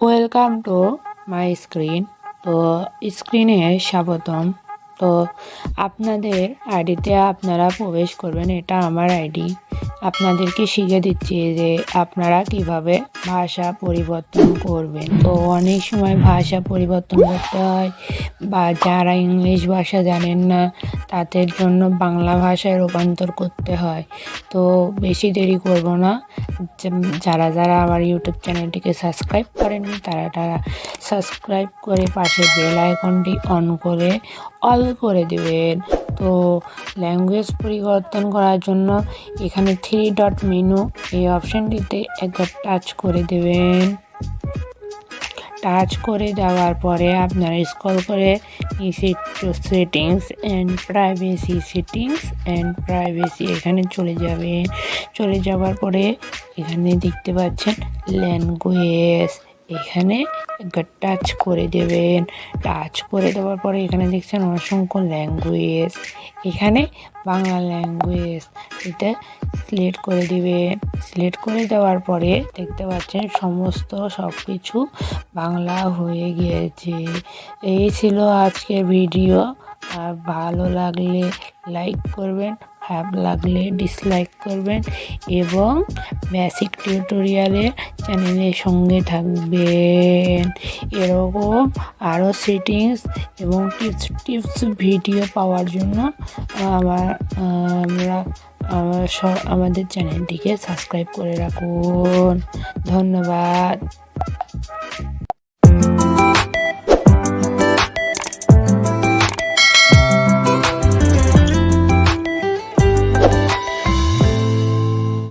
Welcome to my screen. তো স্ক্রিনে স্বাগতম। তো আপনাদের আইডিতে আপনারা প্রবেশ করবেন, এটা আমার আইডি। আপনাদেরকে শিখে দিচ্ছি যে আপনারা কিভাবে ভাষা পরিবর্তন করবেন। তো অনেক সময় ভাষা পরিবর্তন করতে হয়, বা যারা ইংলিশ ভাষা জানেন না তাদের জন্য বাংলা ভাষায় রূপান্তর করতে হয়। তো বেশি দেরি করব না, যারা যারা আমার ইউটিউব চ্যানেলটিকে সাবস্ক্রাইব করেননি তারা সাবস্ক্রাইব করে পাশে বেল আইকনটি অন করে অল করে দেবেন। তো ল্যাঙ্গুয়েজ পরিবর্তন করার জন্য এখানে 3 ডট মেনু এই অপশানটিতে একবার টাচ করে দেবেন। টাচ করে দেওয়ার পরে আপনারা স্ক্রল করে নিচে সেটিংস অ্যান্ড প্রাইভেসি এখানে চলে যাওয়ার পরে এখানে দেখতে পাচ্ছেন ল্যাঙ্গুয়েজ, এখানে একবার টাচ করে দেবেন। টাচ করে দেওয়ার পরে এখানে দেখছেন অসংখ্য ল্যাঙ্গুয়েজ, এখানে বাংলা ল্যাঙ্গুয়েজ এটা সিলেক্ট করে দিবেন। সিলেক্ট করে দেওয়ার পরে দেখতে পাচ্ছেন সব কিছু বাংলা হয়ে গিয়েছে। এই ছিল আজকের ভিডিও। আর ভালো লাগলে লাইক করবেন, খারাপ লাগলে ডিসলাইক করবেন, এবং বেসিক টিউটোরিয়ালের চ্যানেলের সঙ্গে থাকবেন। এরকম আরও সেটিংস এবং টিপস ভিডিও পাওয়ার জন্য আমাদের চ্যানেলটিকে সাবস্ক্রাইব করে রাখুন। ধন্যবাদ।